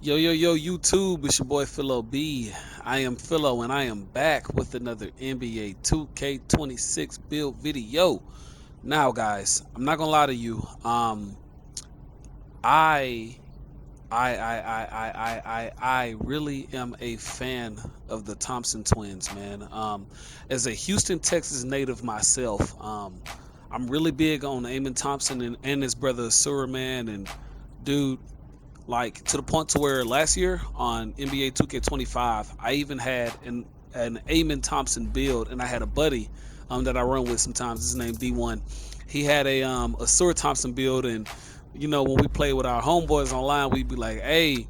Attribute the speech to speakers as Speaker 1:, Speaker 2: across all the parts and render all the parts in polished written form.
Speaker 1: Yo, yo, yo, YouTube, it's your boy Philo B. I am Philo and I am back with another NBA 2K26 build video. Now, guys, I'm not gonna lie to you. I I really am a fan of the Thompson twins, man. As a Houston, Texas native myself, I'm really big on Amon Thompson and his brother Ausar, man. And dude, like to the point to where last year on NBA 2K25, I even had an Amon Thompson build, and I had a buddy that I run with sometimes. His name D1. He had a Sir Thompson build, and when we play with our homeboys online, we'd be like, hey.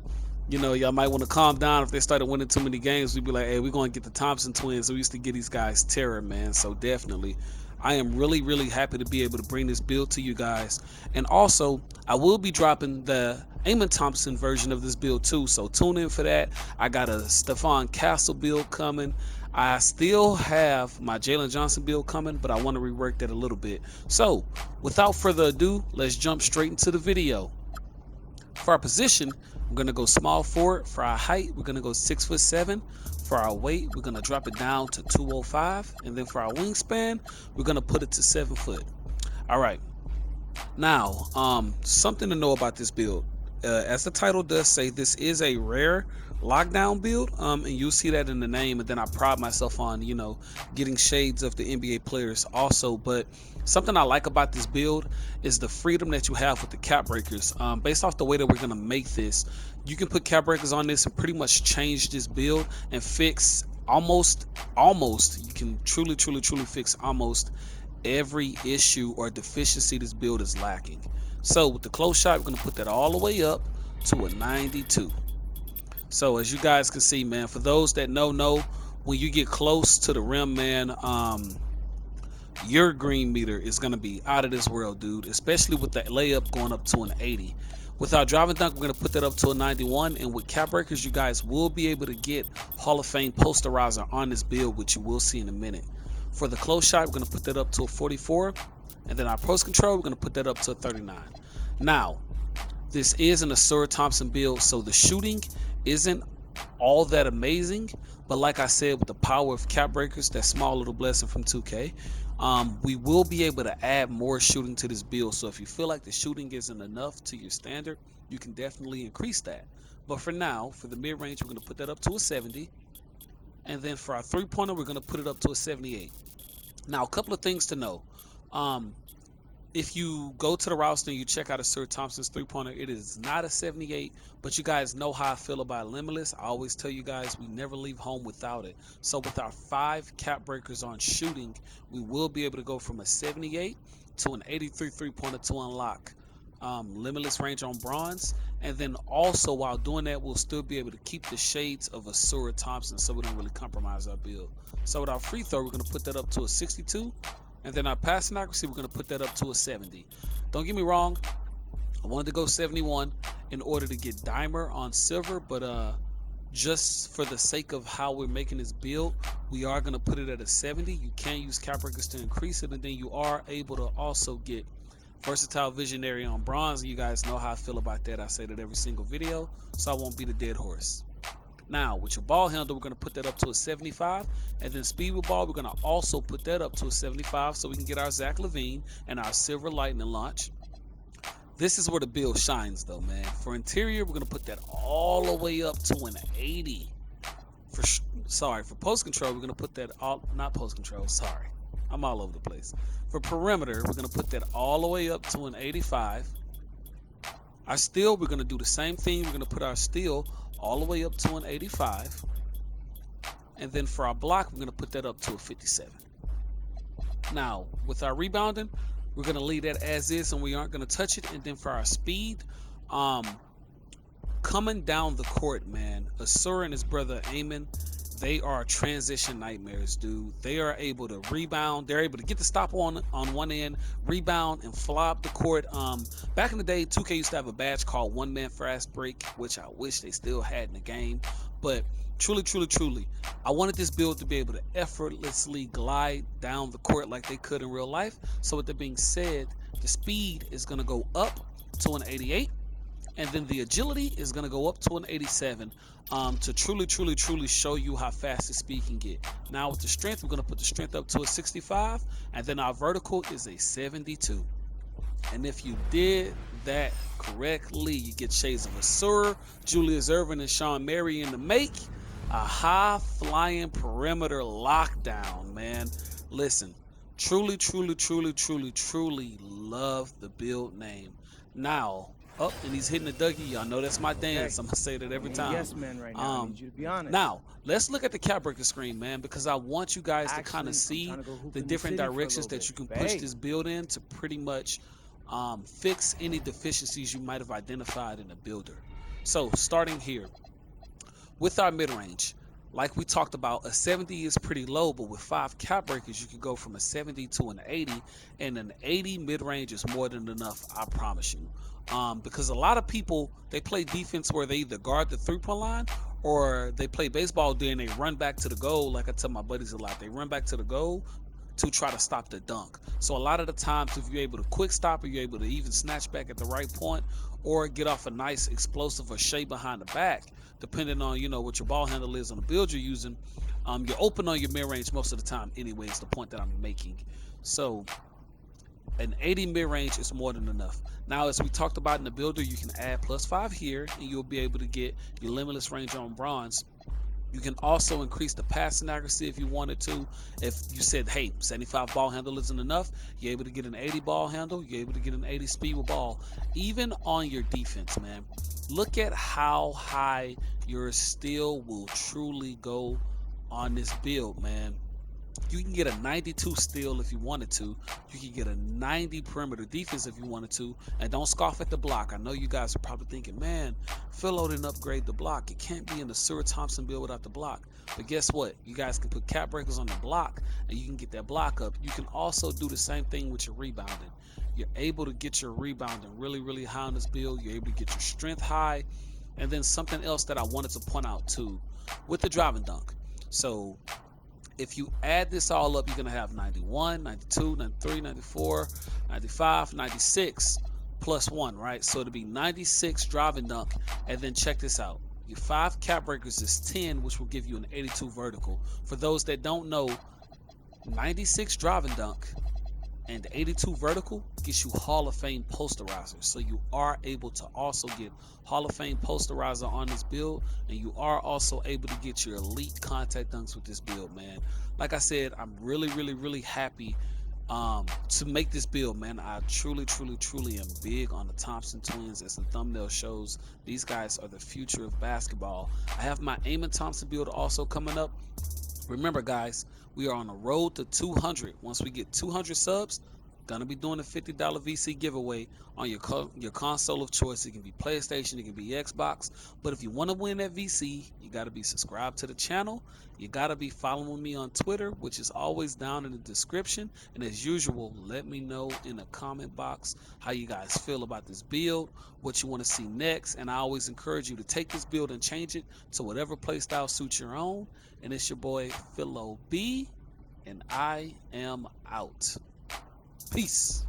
Speaker 1: Y'all might want to calm down if they started winning too many games. We'd be like, hey, we're going to get the Thompson twins. So we used to get these guys terror, man. So definitely, I am really, really happy to be able to bring this build to you guys. And also, I will be dropping the Amon Thompson version of this build too. So tune in for that. I got a Stephon Castle build coming. I still have my Jalen Johnson build coming, but I want to rework that a little bit. So without further ado, let's jump straight into the video. For our position, we're going to go small forward. For our height, we're going to go 6'7". For our weight, we're going to drop it down to 205. And then for our wingspan, we're going to put it to 7 foot. All right. Now, something to know about this build. As the title does say, this is a rare lockdown build, and you'll see that in the name. And then I pride myself on, getting shades of the NBA players also. But something I like about this build is the freedom that you have with the cap breakers. Based off the way that we're gonna make this, you can put cap breakers on this and pretty much change this build and fix almost. You can truly fix almost every issue or deficiency this build is lacking. So with the close shot, we're going to put that all the way up to a 92. So as you guys can see, man, for those that know, when you get close to the rim, man, your green meter is going to be out of this world, dude, especially with the layup going up to an 80. With our driving dunk, we're going to put that up to a 91. And with cap breakers, you guys will be able to get Hall of Fame posterizer on this build, which you will see in a minute. For the close shot, we're going to put that up to a 44. And then our post control, we're going to put that up to a 39. Now, this is an Ausar Thompson build, so the shooting isn't all that amazing. But like I said, with the power of cap breakers, that small little blessing from 2K, we will be able to add more shooting to this build. So if you feel like the shooting isn't enough to your standard, you can definitely increase that. But for now, for the mid-range, we're going to put that up to a 70. And then for our three-pointer, we're going to put it up to a 78. Now, a couple of things to know. If you go to the roster and you check out Ausar Thompson's three-pointer, it is not a 78, but you guys know how I feel about Limitless. I always tell you guys we never leave home without it. So with our 5 cap breakers on shooting, we will be able to go from a 78 to an 83 three-pointer to unlock Limitless range on bronze. And then also while doing that, we'll still be able to keep the shades of Ausar Thompson so we don't really compromise our build. So with our free throw, we're going to put that up to a 62. And then our passing accuracy, we're going to put that up to a 70. Don't get me wrong, I wanted to go 71 in order to get dimer on silver, but just for the sake of how we're making this build, we are going to put it at a 70. You can use cap breakers to increase it, and then you are able to also get versatile visionary on bronze. And you guys know how I feel about that. I say that every single video, so I won't be the dead horse. Now, with your ball handle, we're going to put that up to a 75. And then speed with ball, we're going to also put that up to a 75 so we can get our Zach LaVine and our silver lightning launch. This is where the build shines, though, man. For interior, we're going to put that all the way up to an 80. For post control, we're going to put that not post control, sorry. I'm all over the place. For perimeter, we're going to put that all the way up to an 85. Our steal, we're going to do the same thing. We're going to put our steal all the way up to an 85. And then for our block, we're going to put that up to a 57. Now, with our rebounding, we're going to leave that as is and we aren't going to touch it. And then for our speed, coming down the court, man, Ausar and his brother Amon, they are transition nightmares, dude. They are able to rebound. They're able to get the stop on one end, rebound, and fly up the court. Back in the day, 2K used to have a badge called One Man Fast Break, which I wish they still had in the game. But truly, I wanted this build to be able to effortlessly glide down the court like they could in real life. So with that being said, the speed is going to go up to an 88. And then the agility is going to go up to an 87 to truly show you how fast the speed can get. Now with the strength, we're going to put the strength up to a 65, and then our vertical is a 72. And if you did that correctly, you get shades of Ausar, Julius Erving, and Sean Mary in the make. A high-flying perimeter lockdown, man. Listen, truly love the build name. Now, and he's hitting the Dougie. Y'all know that's my dance. I'm going to say that every time.
Speaker 2: Yes, man, right now. I need you to be honest.
Speaker 1: Now, let's look at the cap breaker screen, man, because I want you guys to kind of see the different directions that you can push this build in to pretty much fix any deficiencies you might have identified in the builder. So, starting here. With our mid-range, like we talked about, a 70 is pretty low, but with 5 cap breakers, you can go from a 70 to an 80, and an 80 mid-range is more than enough, I promise you. Because a lot of people, they play defense where they either guard the three-point line or they play baseball, then they run back to the goal. Like I tell my buddies a lot, they run back to the goal to try to stop the dunk. So a lot of the times, if you're able to quick stop, or you're able to even snatch back at the right point, or get off a nice explosive or shade behind the back, depending on what your ball handle is on the build you're using, you're open on your mid-range most of the time anyway, is the point that I'm making. So an 80 mid-range is more than enough. Now, as we talked about in the builder, you can add +5 here, and you'll be able to get your limitless range on bronze. You can also increase the passing accuracy if you wanted to. If you said, hey, 75 ball handle isn't enough, you're able to get an 80 ball handle. You're able to get an 80 speed with ball. Even on your defense, man, look at how high your steal will truly go on this build, man. You can get a 92 steal if you wanted to. You can get a 90 perimeter defense if you wanted to. And don't scoff at the block. I know you guys are probably thinking, man, Philo didn't upgrade the block. It can't be in the Ausar Thompson build without the block. But guess what? You guys can put cap breakers on the block, and you can get that block up. You can also do the same thing with your rebounding. You're able to get your rebounding really high on this build. You're able to get your strength high. And then something else that I wanted to point out too, with the driving dunk. So if you add this all up, you're going to have 91, 92, 93, 94, 95, 96 plus 1, right? So it'll be 96 driving dunk. And then check this out. Your 5 cap breakers is 10, which will give you an 82 vertical. For those that don't know, 96 driving dunk and 82 vertical gets you Hall of Fame posterizer. So you are able to also get Hall of Fame posterizer on this build, and you are also able to get your elite contact dunks with this build, man. Like I said, I'm really happy to make this build, man. I truly am big on the Thompson twins. As the thumbnail shows, these guys are the future of basketball. I have my Eamon Thompson build also coming up. Remember, guys, we are on the road to 200. Once we get 200 subs, gonna be doing a $50 VC giveaway on your console of choice. It can be PlayStation, it can be Xbox. But if you want to win that VC, you got to be subscribed to the channel. You got to be following me on Twitter, which is always down in the description. And as usual, let me know in the comment box how you guys feel about this build, what you want to see next. And I always encourage you to take this build and change it to whatever playstyle suits your own. And it's your boy Philo B, and I am out. Peace.